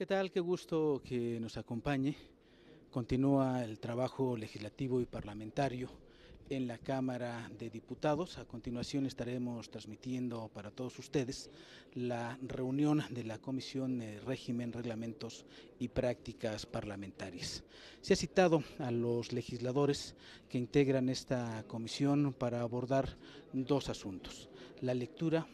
¿Qué tal? Qué gusto que nos acompañe. Continúa el trabajo legislativo y parlamentario en la Cámara de Diputados. A continuación estaremos transmitiendo para todos ustedes la reunión de la Comisión de Régimen, Reglamentos y Prácticas Parlamentarias. Se ha citado a los legisladores que integran esta comisión para abordar dos asuntos: la lectura,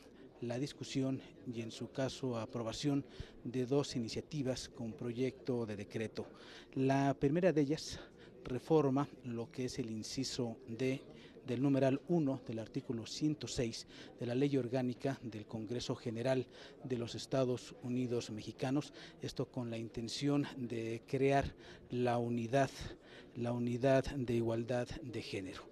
la discusión y, en su caso, aprobación de dos iniciativas con proyecto de decreto. La primera de ellas reforma lo que es el inciso D del numeral 1 del artículo 106 de la Ley Orgánica del Congreso General de los Estados Unidos Mexicanos, esto con la intención de crear la unidad de igualdad de género.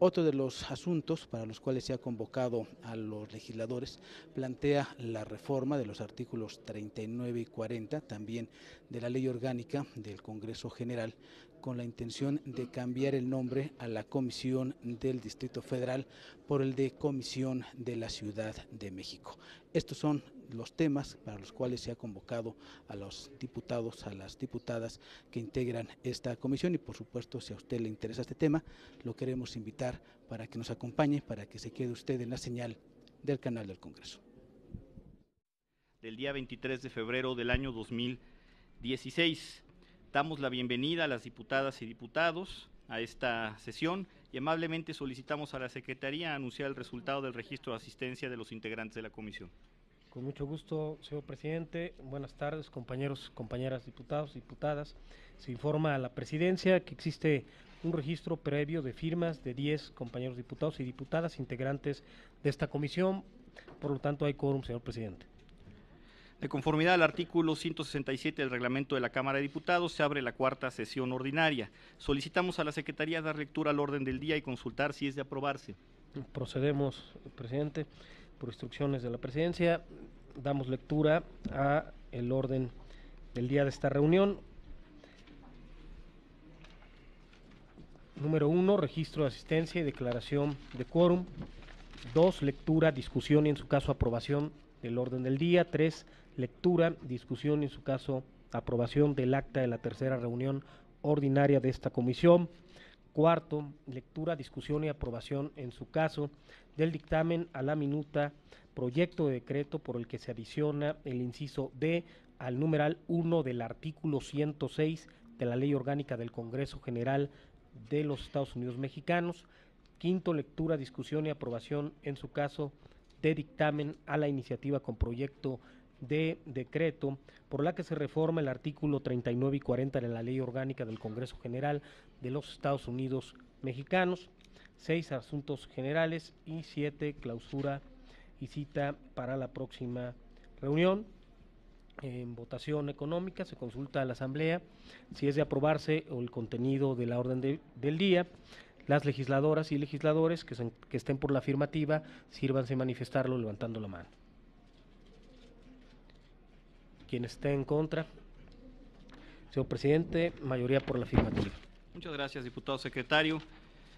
Otro de los asuntos para los cuales se ha convocado a los legisladores plantea la reforma de los artículos 39 y 40, también de la Ley Orgánica del Congreso General, con la intención de cambiar el nombre a la Comisión del Distrito Federal por el de Comisión de la Ciudad de México. Estos son los temas para los cuales se ha convocado a los diputados, a las diputadas que integran esta comisión, y por supuesto, si a usted le interesa este tema, lo queremos invitar para que nos acompañe, para que se quede usted en la señal del canal del Congreso. Del día 23 de febrero del año 2016. Damos la bienvenida a las diputadas y diputados a esta sesión y amablemente solicitamos a la Secretaría anunciar el resultado del registro de asistencia de los integrantes de la comisión. Con mucho gusto, señor presidente. Buenas tardes, compañeros, compañeras, diputados, diputadas. Se informa a la presidencia que existe un registro previo de firmas de 10 compañeros diputados y diputadas integrantes de esta comisión. Por lo tanto, hay quórum, señor presidente. De conformidad al artículo 167 del reglamento de la Cámara de Diputados, se abre la cuarta sesión ordinaria. Solicitamos a la Secretaría dar lectura al orden del día y consultar si es de aprobarse. Procedemos, presidente, por instrucciones de la presidencia. Damos lectura a el orden del día de esta reunión. Número 1, registro de asistencia y declaración de quórum. 2, lectura, discusión y en su caso aprobación del orden del día. 3, lectura, discusión y en su caso aprobación del acta de la tercera reunión ordinaria de esta comisión. 4, lectura, discusión y aprobación en su caso del dictamen a la minuta proyecto de decreto por el que se adiciona el inciso D al numeral 1 del artículo 106 de la Ley Orgánica del Congreso General de los Estados Unidos Mexicanos. 5, lectura, discusión y aprobación en su caso de dictamen a la iniciativa con proyecto de decreto por la que se reforma el artículo 39 y 40 de la Ley Orgánica del Congreso General de los Estados Unidos Mexicanos. 6, asuntos generales. Y 7, clausura y cita para la próxima reunión. En votación económica se consulta a la Asamblea si es de aprobarse o el contenido de la orden del día. Las legisladoras y legisladores que estén por la afirmativa, sírvanse manifestarlo levantando la mano. Quien esté en contra. Señor presidente, mayoría por la afirmativa. Muchas gracias, diputado secretario.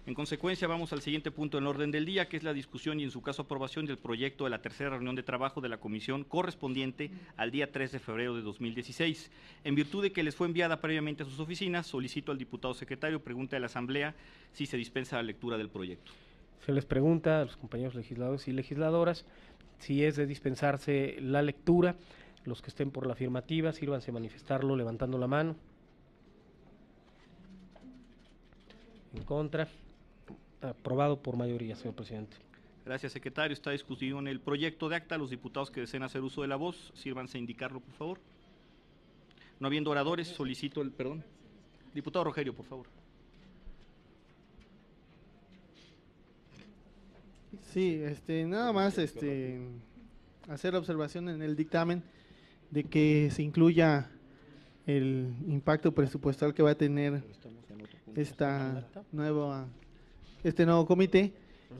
En consecuencia, vamos al siguiente punto en el orden del día, que es la discusión y en su caso aprobación del proyecto de la tercera reunión de trabajo de la comisión correspondiente al día 3 de febrero de 2016. En virtud de que les fue enviada previamente a sus oficinas, solicito al diputado secretario pregunte a la Asamblea si se dispensa la lectura del proyecto. Se les pregunta a los compañeros legisladores y legisladoras si es de dispensarse la lectura. Los que estén por la afirmativa, sírvanse manifestarlo levantando la mano. En contra. Aprobado por mayoría, señor presidente. Gracias, secretario. Está discutido en el proyecto de acta. Los diputados que deseen hacer uso de la voz, sírvanse a indicarlo, por favor. No habiendo oradores, solicito el perdón. Diputado Rogerio, por favor. Sí, nada más hacer observación en el dictamen de que se incluya el impacto presupuestal que va a tener este nuevo comité,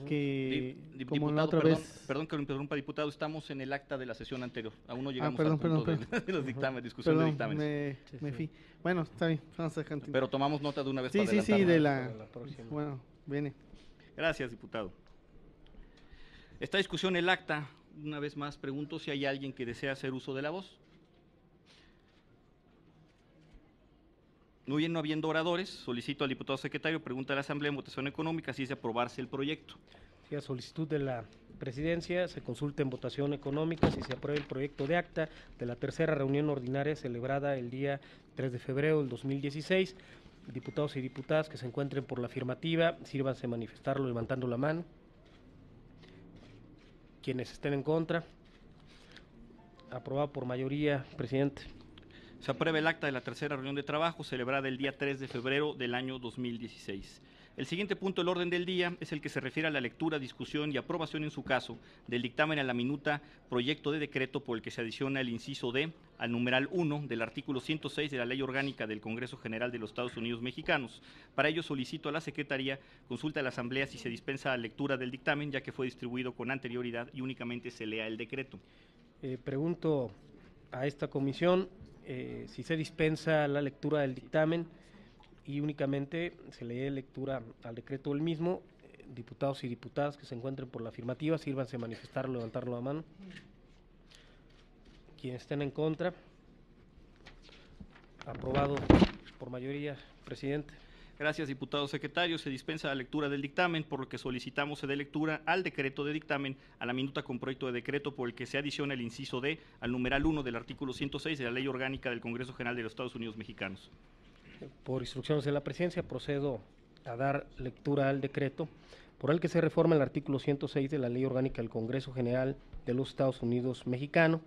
que como la otra vez... Perdón que lo interrumpa, diputado, estamos en el acta de la sesión anterior, aún no llegamos al punto de los dictámenes, discusión de dictámenes. Me fui. Bueno, está bien, vamos a continuar. Pero tomamos nota de una vez para adelantar. Sí, de la próxima. Bueno, viene. Gracias, diputado. Esta discusión el acta, una vez más pregunto si hay alguien que desea hacer uso de la voz. Muy bien, no habiendo oradores, solicito al diputado secretario, pregunta a la Asamblea en votación económica si es de aprobarse el proyecto. Sí, a solicitud de la Presidencia se consulta en votación económica si se aprueba el proyecto de acta de la tercera reunión ordinaria celebrada el día 3 de febrero del 2016. Diputados y diputadas que se encuentren por la afirmativa, sírvanse a manifestarlo levantando la mano. Quienes estén en contra. Aprobado por mayoría, presidente. Se aprueba el acta de la tercera reunión de trabajo celebrada el día 3 de febrero del año 2016. El siguiente punto del orden del día es el que se refiere a la lectura, discusión y aprobación en su caso del dictamen a la minuta proyecto de decreto por el que se adiciona el inciso D al numeral 1 del artículo 106 de la Ley Orgánica del Congreso General de los Estados Unidos Mexicanos. Para ello solicito a la Secretaría consulta a la Asamblea si se dispensa la lectura del dictamen, ya que fue distribuido con anterioridad y únicamente se lea el decreto. Pregunto a esta comisión si se dispensa la lectura del dictamen y únicamente se lee lectura al decreto del mismo. Diputados y diputadas que se encuentren por la afirmativa, sírvanse a manifestarlo, levantarlo la mano. Quienes estén en contra. Aprobado por mayoría, presidente. Gracias, diputado secretario. Se dispensa la lectura del dictamen, por lo que solicitamos se dé lectura al decreto de dictamen, a la minuta con proyecto de decreto por el que se adiciona el inciso D al numeral 1 del artículo 106 de la Ley Orgánica del Congreso General de los Estados Unidos Mexicanos. Por instrucciones de la Presidencia, procedo a dar lectura al decreto por el que se reforma el artículo 106 de la Ley Orgánica del Congreso General de los Estados Unidos Mexicano.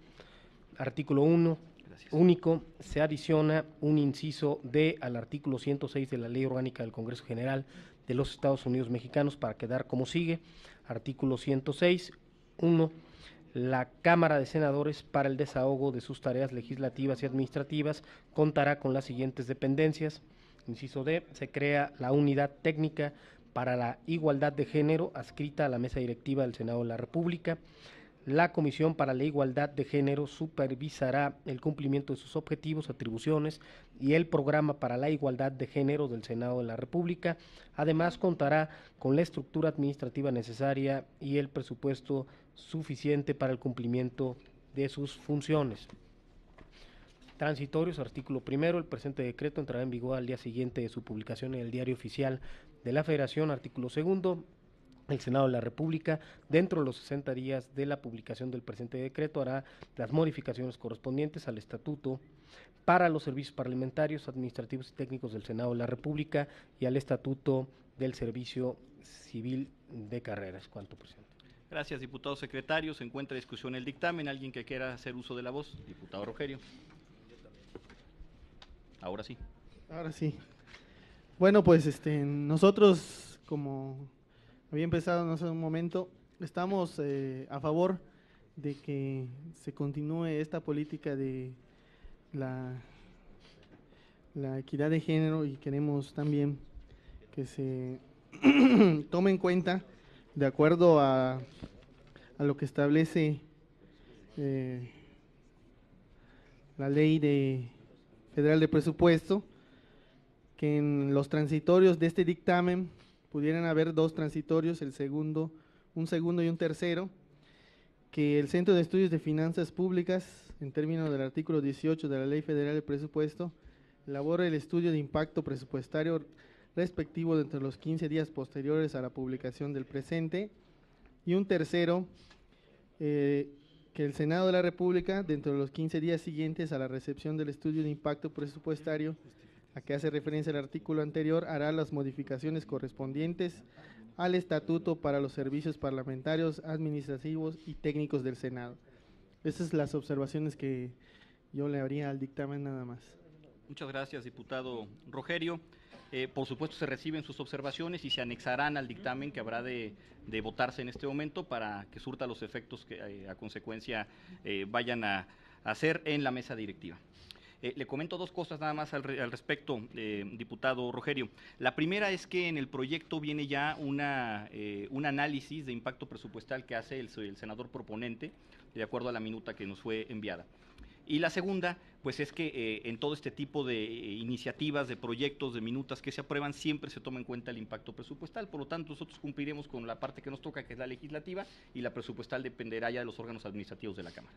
Artículo 1. Gracias. Único, se adiciona un inciso D al artículo 106 de la Ley Orgánica del Congreso General de los Estados Unidos Mexicanos para quedar como sigue. Artículo 106. 1. La Cámara de Senadores, para el desahogo de sus tareas legislativas y administrativas, contará con las siguientes dependencias. Inciso D. Se crea la Unidad Técnica para la Igualdad de Género, adscrita a la Mesa Directiva del Senado de la República. La Comisión para la Igualdad de Género supervisará el cumplimiento de sus objetivos, atribuciones y el Programa para la Igualdad de Género del Senado de la República. Además, contará con la estructura administrativa necesaria y el presupuesto suficiente para el cumplimiento de sus funciones. Transitorios, artículo primero, el presente decreto entrará en vigor al día siguiente de su publicación en el Diario Oficial de la Federación. Artículo segundo. El Senado de la República, dentro de los 60 días de la publicación del presente decreto, hará las modificaciones correspondientes al Estatuto para los servicios parlamentarios, administrativos y técnicos del Senado de la República y al Estatuto del Servicio Civil de Carreras. ¿Cuánto, presidente? Gracias, diputado secretario. Se encuentra en discusión el dictamen. ¿Alguien que quiera hacer uso de la voz? Diputado Rogerio. Ahora sí. Ahora sí. Bueno, pues nosotros, como había empezado hace un momento, estamos a favor de que se continúe esta política de la equidad de género y queremos también que se tome en cuenta, de acuerdo a lo que establece la Ley Federal de Presupuesto, que en los transitorios de este dictamen pudieran haber dos transitorios, un segundo y un tercero, que el Centro de Estudios de Finanzas Públicas, en términos del artículo 18 de la Ley Federal de Presupuesto, elabore el estudio de impacto presupuestario respectivo dentro de los 15 días posteriores a la publicación del presente, y un tercero, que el Senado de la República, dentro de los 15 días siguientes a la recepción del estudio de impacto presupuestario, a que hace referencia el artículo anterior, hará las modificaciones correspondientes al Estatuto para los servicios parlamentarios, administrativos y técnicos del Senado. Esas son las observaciones que yo le haría al dictamen nada más. Muchas gracias, diputado Rogerio. Por supuesto, se reciben sus observaciones y se anexarán al dictamen que habrá de votarse en este momento para que surta los efectos que a consecuencia vayan a hacer en la mesa directiva. Le comento dos cosas nada más al respecto, diputado Rogerio. La primera es que en el proyecto viene ya un análisis de impacto presupuestal que hace el senador proponente, de acuerdo a la minuta que nos fue enviada. Y la segunda, pues es que en todo este tipo de iniciativas, de proyectos, de minutas que se aprueban, siempre se toma en cuenta el impacto presupuestal. Por lo tanto, nosotros cumpliremos con la parte que nos toca, que es la legislativa, y la presupuestal dependerá ya de los órganos administrativos de la Cámara.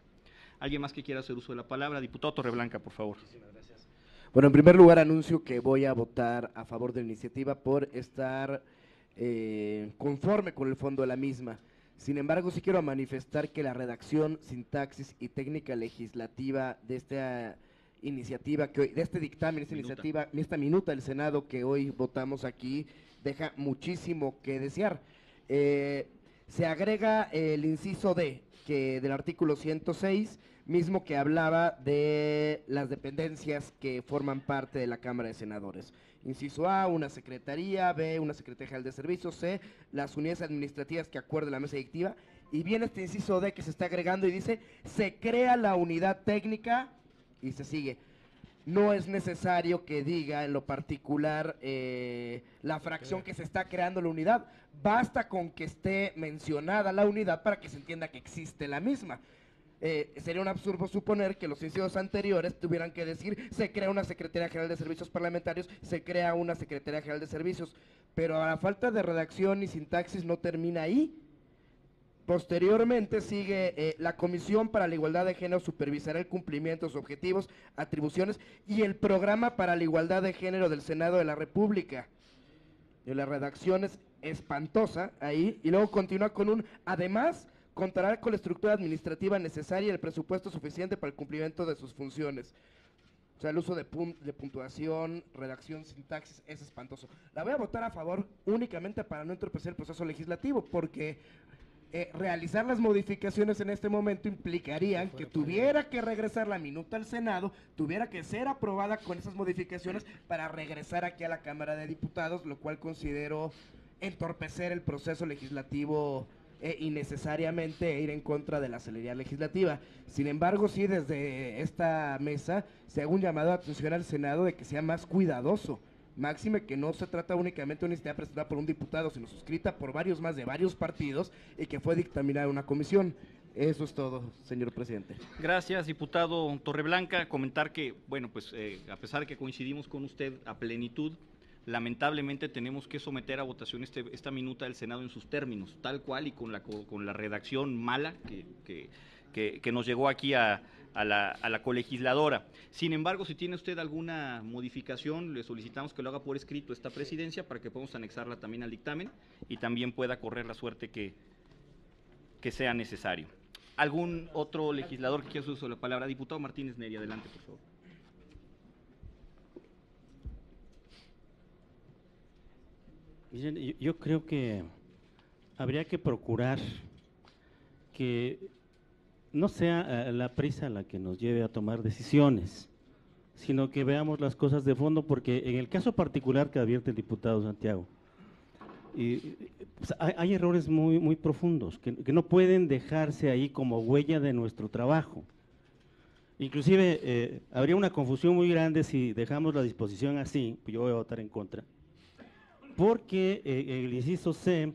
¿Alguien más que quiera hacer uso de la palabra? Diputado Torreblanca, por favor. Muchísimas gracias. Bueno, en primer lugar anuncio que voy a votar a favor de la iniciativa por estar conforme con el fondo de la misma. Sin embargo, sí quiero manifestar que la redacción, sintaxis y técnica legislativa de esta iniciativa, que hoy, de este dictamen, esta minuta del Senado que hoy votamos aquí, deja muchísimo que desear. Se agrega el inciso D, del artículo 106, mismo que hablaba de las dependencias que forman parte de la Cámara de Senadores. Inciso A, una secretaría; B, una secretaría general de servicios; C, las unidades administrativas que acuerde la mesa directiva. Y viene este inciso D que se está agregando y dice, se crea la unidad técnica, y se sigue. No es necesario que diga en lo particular la fracción que se está creando la unidad, basta con que esté mencionada la unidad para que se entienda que existe la misma. Sería un absurdo suponer que los incisos anteriores tuvieran que decir se crea una Secretaría General de Servicios Parlamentarios, se crea una Secretaría General de Servicios, pero a la falta de redacción y sintaxis no termina ahí. Posteriormente sigue la Comisión para la Igualdad de Género supervisará el cumplimiento de sus objetivos, atribuciones y el programa para la igualdad de género del Senado de la República. Y la redacción es espantosa ahí, y luego continúa con un además contará con la estructura administrativa necesaria y el presupuesto suficiente para el cumplimiento de sus funciones. O sea, el uso de puntuación, redacción, sintaxis es espantoso. La voy a votar a favor únicamente para no entorpecer el proceso legislativo, porque realizar las modificaciones en este momento implicarían que tuviera que regresar la minuta al Senado, tuviera que ser aprobada con esas modificaciones para regresar aquí a la Cámara de Diputados, lo cual considero entorpecer el proceso legislativo innecesariamente ir en contra de la celeridad legislativa. Sin embargo, sí, desde esta mesa se haga un llamado de atención al Senado de que sea más cuidadoso, máxime que no se trata únicamente de una iniciativa presentada por un diputado, sino suscrita por varios más de varios partidos y que fue dictaminada en una comisión. Eso es todo, señor presidente. Gracias, diputado Torreblanca. Comentar que, bueno, pues a pesar de que coincidimos con usted a plenitud, lamentablemente tenemos que someter a votación esta minuta del Senado en sus términos, tal cual y con la redacción mala que nos llegó aquí a la colegisladora. Sin embargo, si tiene usted alguna modificación, le solicitamos que lo haga por escrito esta presidencia para que podamos anexarla también al dictamen y también pueda correr la suerte que sea necesario. ¿Algún otro legislador que quiera su uso de la palabra? Diputado Martínez Neri, adelante, por favor. Yo creo que habría que procurar que no sea la prisa la que nos lleve a tomar decisiones, sino que veamos las cosas de fondo, porque en el caso particular que advierte el diputado Santiago, pues hay errores muy profundos que no pueden dejarse ahí como huella de nuestro trabajo. Inclusive habría una confusión muy grande si dejamos la disposición así, pues yo voy a votar en contra, porque en el inciso C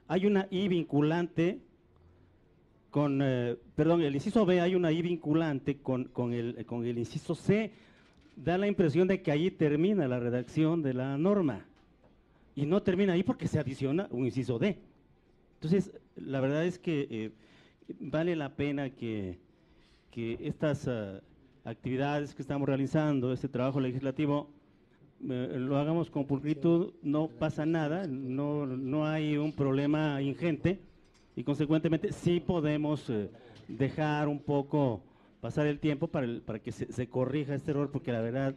hay una I vinculante el inciso B hay una I vinculante con el inciso C, da la impresión de que ahí termina la redacción de la norma, y no termina ahí porque se adiciona un inciso D. Entonces, la verdad es que vale la pena que estas actividades que estamos realizando, este trabajo legislativo, lo hagamos con pulcritud, no pasa nada, no hay un problema ingente, y consecuentemente sí podemos dejar un poco pasar el tiempo para que se corrija este error, porque la verdad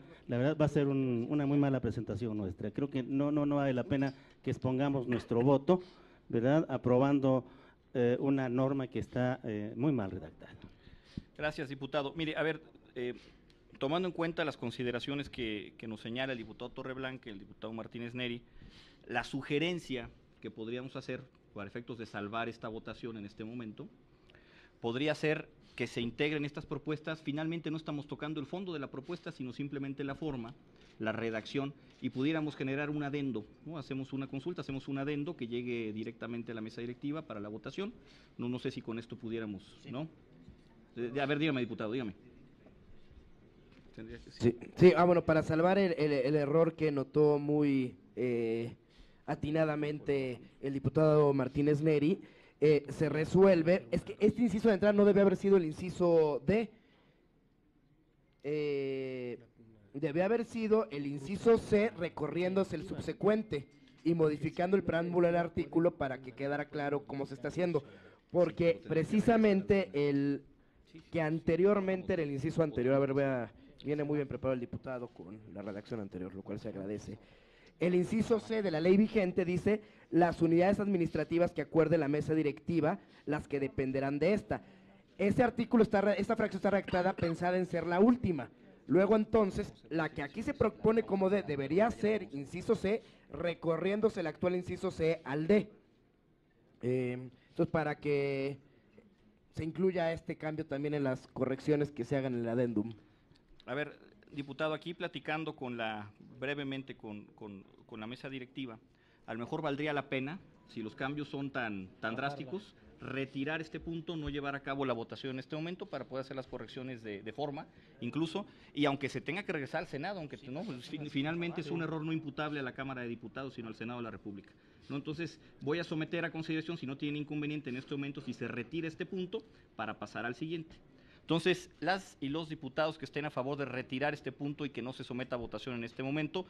va a ser una muy mala presentación nuestra. Creo que no vale la pena que expongamos nuestro voto, ¿verdad?, aprobando una norma que está muy mal redactada. Gracias, diputado. Mire, a ver, tomando en cuenta las consideraciones que nos señala el diputado Torreblanca y el diputado Martínez Neri, la sugerencia que podríamos hacer para efectos de salvar esta votación en este momento podría ser que se integren estas propuestas. Finalmente no estamos tocando el fondo de la propuesta, sino simplemente la forma, la redacción, y pudiéramos generar un adendo, ¿no? Hacemos una consulta, hacemos un adendo que llegue directamente a la mesa directiva para la votación. No sé si con esto pudiéramos, ¿no? A ver, dígame, diputado, dígame. Sí, bueno, para salvar el error que notó muy atinadamente el diputado Martínez Neri, se resuelve, es que este inciso de entrada no debe haber sido el inciso D, debe haber sido el inciso C recorriéndose el subsecuente y modificando el preámbulo del artículo para que quedara claro cómo se está haciendo, porque precisamente el que anteriormente era el inciso anterior, a ver, viene muy bien preparado el diputado con la redacción anterior, lo cual se agradece. El inciso C de la ley vigente dice las unidades administrativas que acuerde la mesa directiva, las que dependerán de esta. Esta fracción está redactada pensada en ser la última. Luego entonces, la que aquí se propone como D debería ser inciso C, recorriéndose el actual inciso C al D. Entonces, para que se incluya este cambio también en las correcciones que se hagan en el adendum. A ver, diputado, aquí platicando brevemente con la mesa directiva, a lo mejor valdría la pena, si los cambios son tan drásticos, retirar este punto, no llevar a cabo la votación en este momento para poder hacer las correcciones de forma, incluso, y aunque se tenga que regresar al Senado, aunque no, pues, finalmente es un error no imputable a la Cámara de Diputados, sino al Senado de la República. ¿No? Entonces, voy a someter a consideración, si no tiene inconveniente en este momento, si se retira este punto para pasar al siguiente. Entonces, las y los diputados que estén a favor de retirar este punto y que no se someta a votación en este momento,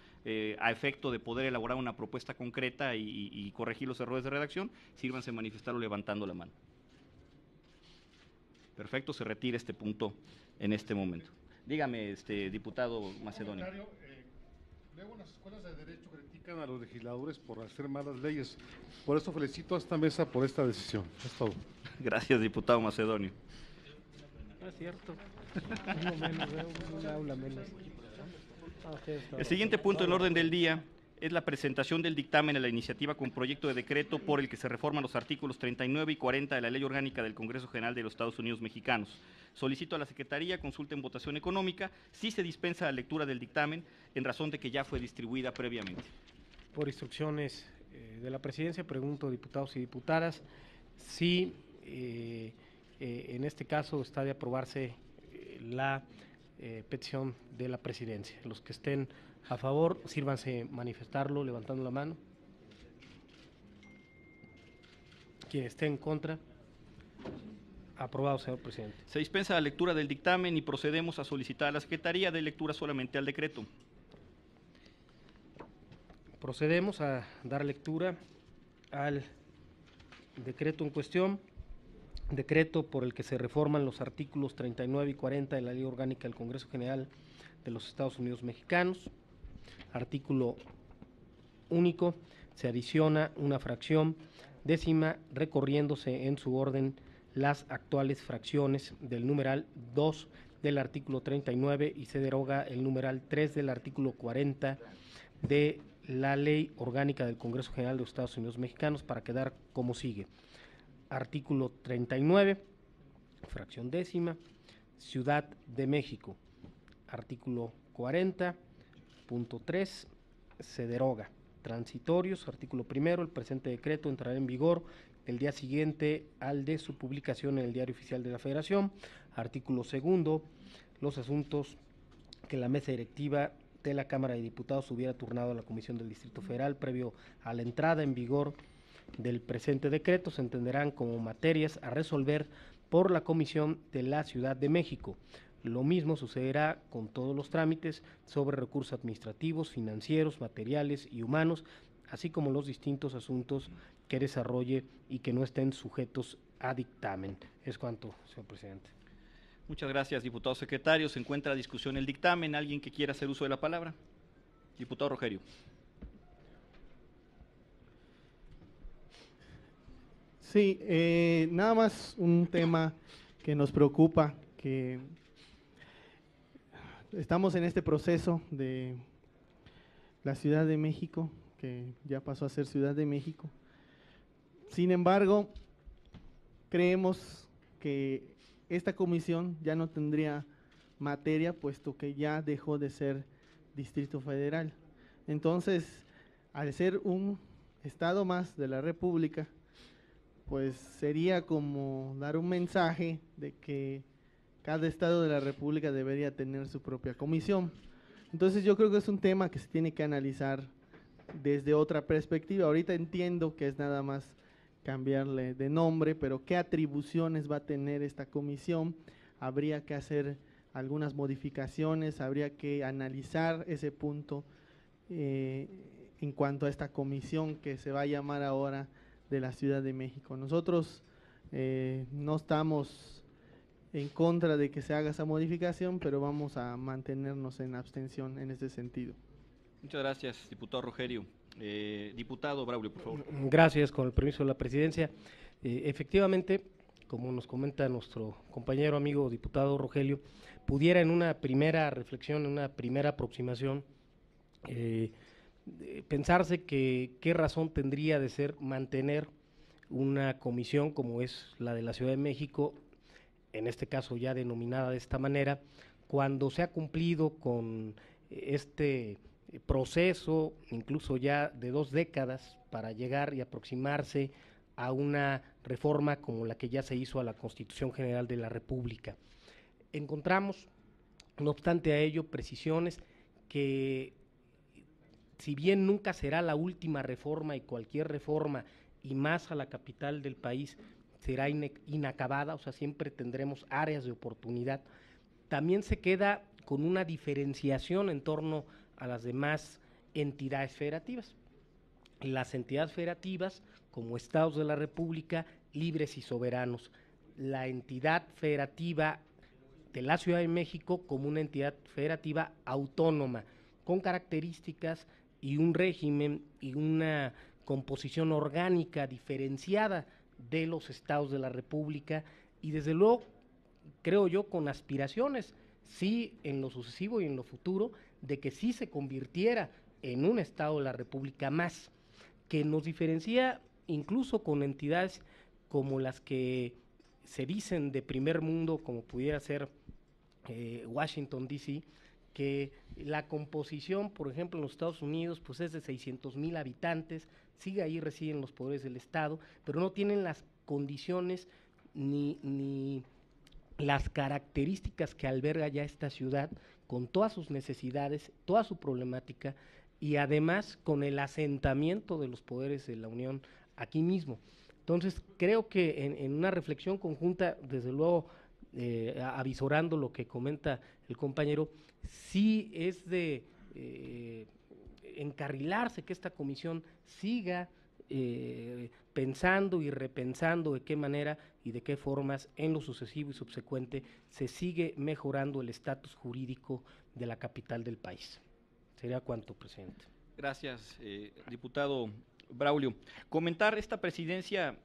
a efecto de poder elaborar una propuesta concreta y corregir los errores de redacción, sírvanse a manifestarlo levantando la mano. Perfecto, se retira este punto en este momento. Dígame, diputado Macedonio. Luego las escuelas de derecho critican a los legisladores por hacer malas leyes. Por eso felicito a esta mesa por esta decisión. Es todo. Gracias, diputado Macedonio. No es cierto. Uno menos, un aula menos. El siguiente punto en orden del día es la presentación del dictamen a la iniciativa con proyecto de decreto por el que se reforman los artículos 39 y 40 de la Ley Orgánica del Congreso General de los Estados Unidos Mexicanos. Solicito a la Secretaría consulta en votación económica si se dispensa la lectura del dictamen en razón de que ya fue distribuida previamente. Por instrucciones de la Presidencia, pregunto, diputados y diputadas, si en este caso está de aprobarse la petición de la Presidencia. Los que estén a favor, sírvanse manifestarlo levantando la mano. Quien esté en contra, aprobado, señor presidente. Se dispensa la lectura del dictamen y procedemos a solicitar a la Secretaría de lectura solamente al decreto. Procedemos a dar lectura al decreto en cuestión. Decreto por el que se reforman los artículos 39 y 40 de la Ley Orgánica del Congreso General de los Estados Unidos Mexicanos. Artículo único, se adiciona una fracción décima recorriéndose en su orden las actuales fracciones del numeral 2 del artículo 39 y se deroga el numeral 3 del artículo 40 de la Ley Orgánica del Congreso General de los Estados Unidos Mexicanos para quedar como sigue. Artículo 39, fracción décima, Ciudad de México. Artículo 40.3, se deroga. Transitorios, artículo primero, el presente decreto entrará en vigor el día siguiente al de su publicación en el Diario Oficial de la Federación. Artículo segundo, los asuntos que la mesa directiva de la Cámara de Diputados hubiera turnado a la Comisión del Distrito Federal previo a la entrada en vigor del presente decreto se entenderán como materias a resolver por la Comisión de la Ciudad de México. Lo mismo sucederá con todos los trámites sobre recursos administrativos, financieros, materiales y humanos, así como los distintos asuntos que desarrolle y que no estén sujetos a dictamen. Es cuanto, señor presidente. Muchas gracias, diputado secretario. Se encuentra a discusión el dictamen. ¿Alguien que quiera hacer uso de la palabra? Diputado Rogerio. Sí, nada más un tema que nos preocupa, que estamos en este proceso de la Ciudad de México, que ya pasó a ser Ciudad de México. Sin embargo, creemos que esta comisión ya no tendría materia, puesto que ya dejó de ser Distrito Federal. Entonces, al ser un estado más de la República, pues sería como dar un mensaje de que cada estado de la República debería tener su propia comisión. Entonces yo creo que es un tema que se tiene que analizar desde otra perspectiva. Ahorita entiendo que es nada más cambiarle de nombre, pero ¿qué atribuciones va a tener esta comisión? Habría que hacer algunas modificaciones, habría que analizar ese punto en cuanto a esta comisión que se va a llamar ahora de la Ciudad de México. Nosotros no estamos en contra de que se haga esa modificación, pero vamos a mantenernos en abstención en ese sentido. Muchas gracias, diputado Rogelio. Diputado Braulio, por favor. Gracias, con el permiso de la presidencia. Efectivamente, como nos comenta nuestro compañero amigo diputado Rogelio, pudiera en una primera reflexión, en una primera aproximación, pensarse que qué razón tendría de ser mantener una comisión como es la de la Ciudad de México, en este caso ya denominada de esta manera, cuando se ha cumplido con este proceso, incluso ya de 2 décadas, para llegar y aproximarse a una reforma como la que ya se hizo a la Constitución General de la República. Encontramos, no obstante a ello, precisiones que, si bien nunca será la última reforma, y cualquier reforma, y más a la capital del país, será inacabada, o sea, siempre tendremos áreas de oportunidad, también se queda con una diferenciación en torno a las demás entidades federativas. Las entidades federativas, como estados de la República, libres y soberanos. La entidad federativa de la Ciudad de México como una entidad federativa autónoma, con características y un régimen y una composición orgánica diferenciada de los estados de la República, y desde luego, creo yo, con aspiraciones, sí, en lo sucesivo y en lo futuro, de que sí se convirtiera en un estado de la República más, que nos diferencia incluso con entidades como las que se dicen de primer mundo, como pudiera ser Washington, D.C., que la composición, por ejemplo, en los Estados Unidos, pues es de 600,000 habitantes, sigue ahí, residen los poderes del Estado, pero no tienen las condiciones ni las características que alberga ya esta ciudad, con todas sus necesidades, toda su problemática, y además con el asentamiento de los poderes de la Unión aquí mismo. Entonces, creo que en una reflexión conjunta, desde luego, avisorando lo que comenta el compañero, sí es de encarrilarse que esta comisión siga pensando y repensando de qué manera y de qué formas en lo sucesivo y subsecuente se sigue mejorando el estatus jurídico de la capital del país. Sería cuanto, presidente. Gracias, diputado Braulio. Comentar, esta presidencia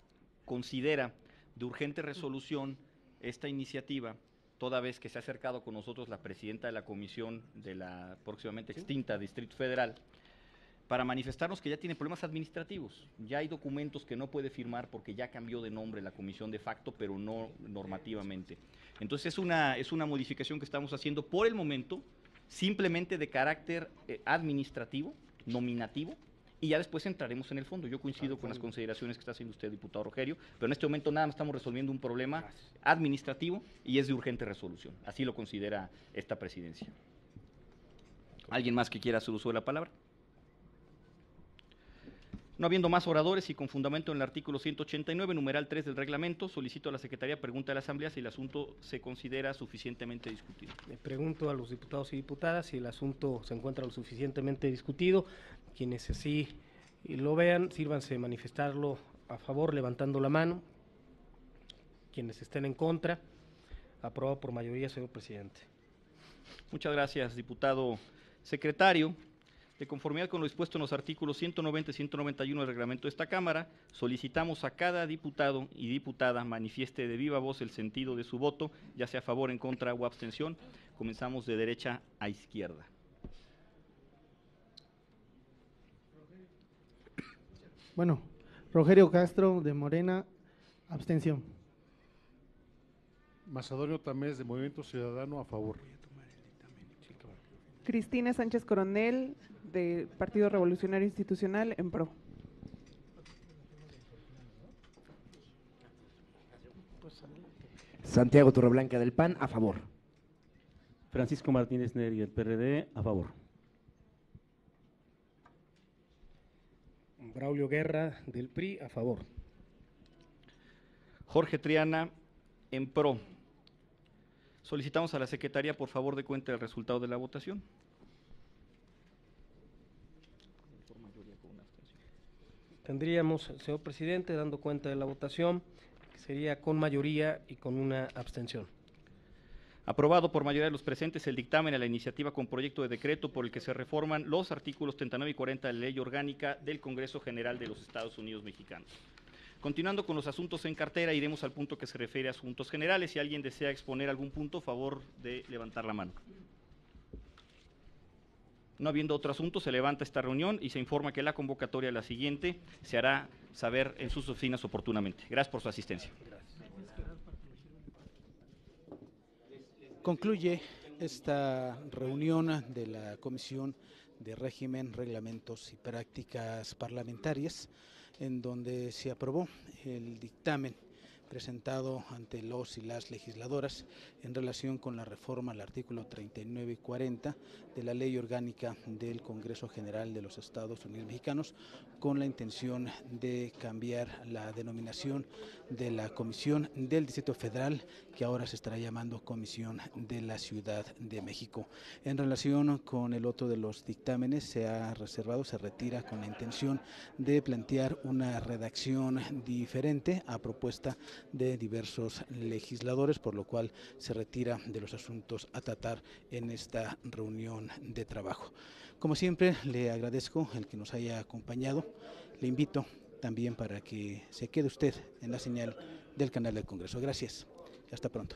considera de urgente resolución esta iniciativa, toda vez que se ha acercado con nosotros la presidenta de la comisión de la próximamente extinta Distrito Federal, para manifestarnos que ya tiene problemas administrativos. Ya hay documentos que no puede firmar porque ya cambió de nombre la comisión de facto, pero no normativamente. Entonces es una modificación que estamos haciendo por el momento, simplemente de carácter administrativo, nominativo, y ya después entraremos en el fondo. Yo coincido con las consideraciones que está haciendo usted, diputado Rogelio, pero en este momento nada más estamos resolviendo un problema administrativo y es de urgente resolución. Así lo considera esta presidencia. ¿Alguien más que quiera hacer uso de la palabra? No habiendo más oradores y con fundamento en el artículo 189, numeral 3 del reglamento, solicito a la Secretaría pregunta de la Asamblea si el asunto se considera suficientemente discutido. Le pregunto a los diputados y diputadas si el asunto se encuentra lo suficientemente discutido. Quienes así lo vean, sírvanse de manifestarlo a favor levantando la mano. Quienes estén en contra, aprobado por mayoría, señor presidente. Muchas gracias, diputado secretario. De conformidad con lo dispuesto en los artículos 190 y 191 del reglamento de esta Cámara, solicitamos a cada diputado y diputada manifieste de viva voz el sentido de su voto, ya sea a favor, en contra o abstención. Comenzamos de derecha a izquierda. Bueno, Rogelio Castro, de Morena, abstención. Macedonio Tamés, de Movimiento Ciudadano, a favor. Cristina Sánchez Coronel, de Partido Revolucionario Institucional, en pro. Santiago Torreblanca, del PAN, a favor. Francisco Martínez Neri, del PRD, a favor. Braulio Guerra, del PRI, a favor. Jorge Triana, en pro. Solicitamos a la Secretaría, por favor, de cuenta el resultado de la votación. Tendríamos, señor presidente, dando cuenta de la votación, que sería con mayoría y con una abstención. Aprobado por mayoría de los presentes el dictamen a la iniciativa con proyecto de decreto por el que se reforman los artículos 39 y 40 de la Ley Orgánica del Congreso General de los Estados Unidos Mexicanos. Continuando con los asuntos en cartera, iremos al punto que se refiere a asuntos generales. Si alguien desea exponer algún punto, favor de levantar la mano. No habiendo otro asunto, se levanta esta reunión y se informa que la convocatoria a la siguiente se hará saber en sus oficinas oportunamente. Gracias por su asistencia. Concluye esta reunión de la Comisión de Régimen, Reglamentos y Prácticas Parlamentarias, en donde se aprobó el dictamen presentado ante los y las legisladoras en relación con la reforma al artículo 39 y 40 de la Ley Orgánica del Congreso General de los Estados Unidos Mexicanos, con la intención de cambiar la denominación de la Comisión del Distrito Federal, que ahora se estará llamando Comisión de la Ciudad de México. En relación con el otro de los dictámenes, se ha reservado, se retira con la intención de plantear una redacción diferente a propuesta de diversos legisladores, por lo cual se retira de los asuntos a tratar en esta reunión de trabajo. Como siempre, le agradezco el que nos haya acompañado. Le invito también para que se quede usted en la señal del canal del Congreso. Gracias. Hasta pronto.